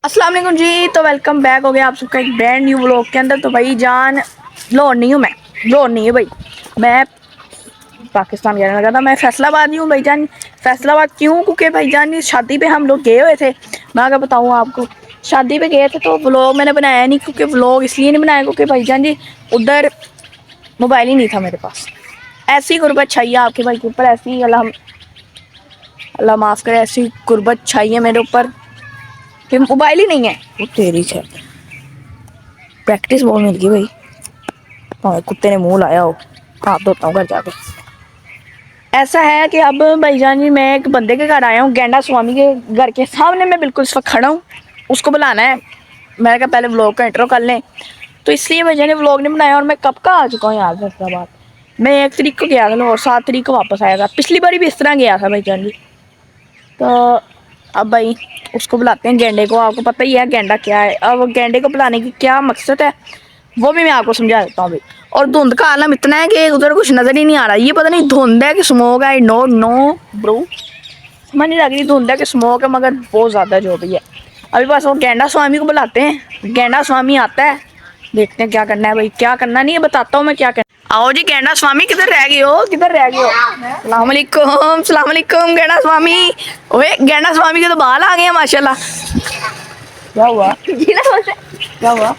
अस्सलाम वालेकुम जी। तो वेलकम बैक हो गया आप सबका एक ब्रांड न्यू व्लॉग के अंदर। तो भाई जान लाहौर नहीं हूँ, मैं लाहौर नहीं है भाई, मैं पाकिस्तान कहने लगा था। मैं फैसलाबाद नहीं हूँ भाई जान। फैसलाबाद क्यों? क्योंकि भाई जान इस शादी पे हम लोग गए हुए थे। मैं अगर बताऊँ आपको, शादी पे गए थे तो व्लॉग मैंने बनाया नहीं, क्योंकि व्लॉग इसलिए नहीं बनाया क्योंकि भाई जान जी उधर मोबाइल ही नहीं था मेरे पास। ऐसी गुर्बत छाई है आपके भाई के ऊपर, ऐसी अल्लाह माफ़ करे, ऐसी गुर्बत छाई है मेरे ऊपर कि मोबाइल ही नहीं है। वो तेरी है, प्रैक्टिस बहुत मिल गई भाई। हाँ, कुत्ते ने मुंह लाया हो, हाथ धोता हूँ घर जाके। ऐसा है कि अब भाईजान जी मैं एक बंदे के घर आया हूँ, गेंडा स्वामी के घर के सामने मैं बिल्कुल इस वक्त खड़ा हूँ। उसको बुलाना है, मैंने कहा पहले व्लॉग का इंट्रो कर लें, तो इसलिए भाईजान ने व्लॉग नहीं बनाया। और मैं कब का आ चुका हूँ यार फैसलाबाद। मैं 1 तारीख को गया था और 7 तारीख को वापस आया था। पिछली बार भी इस तरह गया था भाईजान जी। तो अब भाई उसको बुलाते हैं गेंडे को। आपको पता ही है गेंडा क्या है। अब गेंडे को बुलाने की क्या मकसद है वो भी मैं आपको समझा देता हूँ भाई। और धुंध का आलम इतना है कि उधर कुछ नज़र ही नहीं आ रहा। ये पता नहीं धुंध है कि स्मोक है, नो नो ब्रो, समझ नहीं लग रही धुंध है कि स्मोक है, मगर बहुत ज़्यादा जो भी है। अभी बस वो गेंडा स्वामी को बुलाते हैं। गेंडा स्वामी आता है, देखते हैं क्या करना है भाई। क्या करना नहीं है बताता हूँ मैं क्या करना। आओ जी गेंडा स्वामी, किधर रह गए हो, किधर रह गए हो? सलाम अलैकुम, सलाम अलैकुम गेंडा स्वामी। ओए गेंडा स्वामी के तो बाल आ गए हैं माशाल्लाह। क्या हुआ? क्या हुआ?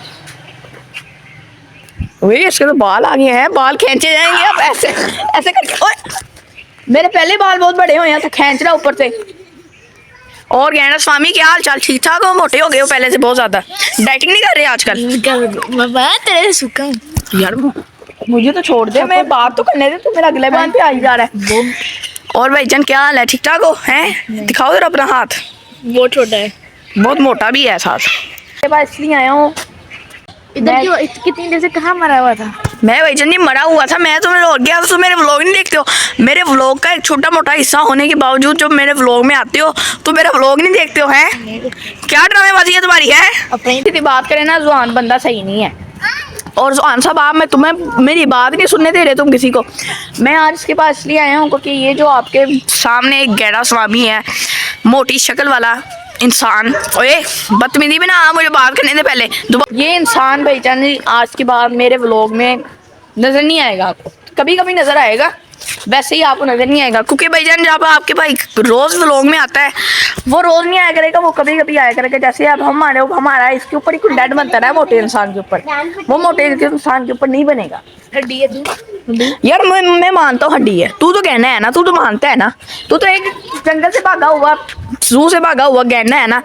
ओए इसके तो बाल आ गए हैं, बाल खींचे जाएंगे अब ऐसे ऐसे करके। ओए मेरे पहले बाल बहुत बड़े हुए हैं तो खींच रहा ऊपर से। और गेंडा स्वामी क्या हाल चाल, ठीक ठाक हो? मोटे हो गए हो पहले से बहुत ज्यादा। डाइटिंग नहीं कर रहे आजकल? तेरे सुखा यार मुझे तो छोड़ दे, मैं बात तो करने दे, तू मेरा अगले बार पे आ ही जा रहा है। और भाईजान क्या हाल है, ठीक ठाक हो? हैं दिखाओ जरा अपना हाथ। बहुत छोटा है, बहुत मोटा भी है साथ। के बाद इसलिए आया हूँ इधर क्यों कितनी देर से कहाँ मरा हुआ था? मैं भाईजान जी मरा हुआ था, मैं तुम्हें रोक गया तो तुम मेरे व्लॉग नहीं देखते हो। मेरे व्लॉग का एक छोटा मोटा हिस्सा होने के बावजूद जब मेरे व्लॉग में आते हो तो मेरा व्लॉग नहीं देखते हो। हैं क्या ड्रामेबाजी है तुम्हारी? है अपनी बात करें ना, जुआन बंदा सही नहीं है। और जुआन साहब आप, मैं तुम्हें मेरी बात नहीं सुनने दे रहे तुम किसी को। मैं आज इसके पास इसलिए आया हूँ क्योंकि ये जो आपके सामने एक गेंडा स्वामी है, मोटी शक्ल वाला इंसान। ओए बदतमीजी में ना, मुझे बात करने दे पहले। ये इंसान भाईजान आज के बाद मेरे व्लॉग में नजर नहीं आएगा आपको। कभी कभी नजर आएगा, वैसे ही आपको नजर नहीं आएगा। क्योंकि भाईजान जब आपके भाई रोज व्लॉग में आता है, वो रोज नहीं आया करेगा, वो कभी कभी आया करेगा। जैसे अब हमारा इसके ऊपर ही कोई डेड बनता है मोटे इंसान के ऊपर, वो मोटे इंसान के ऊपर नहीं बनेगा। हड्डी है तू यार मैं मानता हूँ हड्डी है, तू तो कहना है ना, तू तो मानता है ना, तू तो एक जंगल से भागा हुआ, जू से भागा हुआ गहना है ना।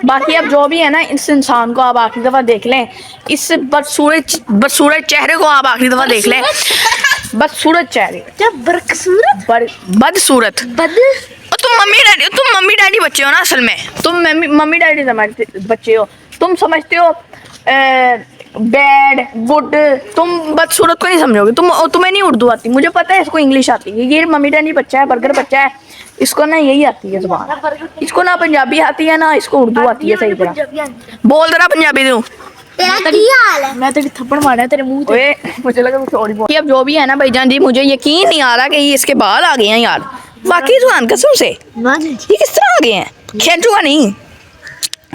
बाकी अब जो भी है ना, इस इंसान को आप आखिरी दफा देख लें, इस बदसूरत चेहरे को आप आखिरी दफा देख लें। बदसूरत चेहरे, क्या बदसूरत? बदसूरत तुम मम्मी डैडी बच्चे हो ना, असल में तुम मम्मी डैडी समझते बच्चे हो। तुम समझते हो बैड गुड, तुम बदसूरत को नहीं समझोगे। तुम्हें नहीं उर्दू आती, मुझे पता है, इसको इंग्लिश आती है। ये मम्मी डैडी बच्चा है, बर्गर बच्चा है, इसको ना यही आती है जुबान। इसको ना पंजाबी आती है ना इसको उर्दू आती है सही तरह। बोल जरा पंजाबी तू। मैं तो थप्पड़ मारा है तेरे मुंह पे। मुझे लगा थोड़ी बहुत। अब जो भी है ना भाईजान जी, मुझे यकीन नहीं आ रहा कि ये इसके बाल आ गए हैं यार, वाकई जुबान कसम से। ये किस तरह आ गए हैं? खींचूगा नहीं,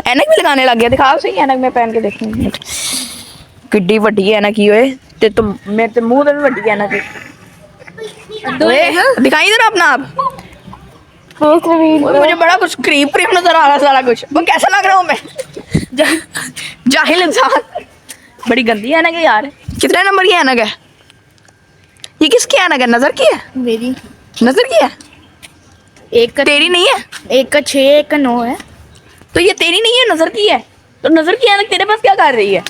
ऐनक भी लगाने लग गया। दिखाओ सही ऐनक में पहन के देखूंगी किड्डी वड्डी ऐनक की होए ते तुम मेरे ते मुंह ते भी वड्डी ऐनक दिखाई जरा अपना आप। मुझे बड़ा कुछ क्रीम क्रीम नजर आ रहा सारा कुछ। वो कैसा लग रहा हूँ मैं? जाहिल इंसान। बड़ी गंदी ऐनक है यार। कितने नंबर की ऐनक है ये? किसकी ऐनक है? नजर की है? मेरी नजर की है? एक का तेरी नहीं है? एक का 6 एक का 9 है। तो ये तेरी नहीं है, नजर की है। तो नजर की ऐनक तेरे पास क्या कर रही है?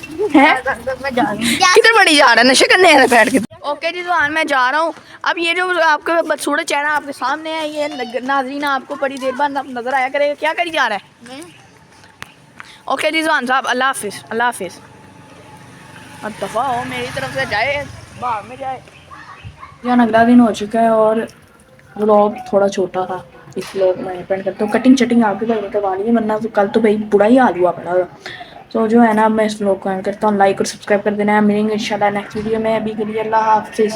किधर बड़ी जा रहा है? नशे करने है बैठ के। ओके जी जुआन मैं जा रहा हूँ। अब ये जो आपका बदसूरत चेहरा आपके सामने है, ये नाज़रीन आपको बड़ी देर बाद नजर आया करेगा। क्या करी जा रहा है? ओके जी जुआन साहब, अल्लाह हाफिज़, अल्लाह हाफिज़। अब दफ़ा हो मेरी तरफ से जाए, बाहर में जाए। यार अगला दिन हो चुका है और व्लॉग थोड़ा छोटा था, इस व्लॉग में डिपेंड करता हूँ। कटिंग चटिंग आपके भाई ने करवा ली है, वरना तो कल तो भाई बुरा ही हाल हुआ पड़ा। तो जो है ना, मैं इस व्लॉग को एंड करता हूँ। लाइक और सब्सक्राइब कर देना है। मिलेंगे इंशाल्लाह नेक्स्ट वीडियो में। अभी के लिए अल्लाह हाफिज़।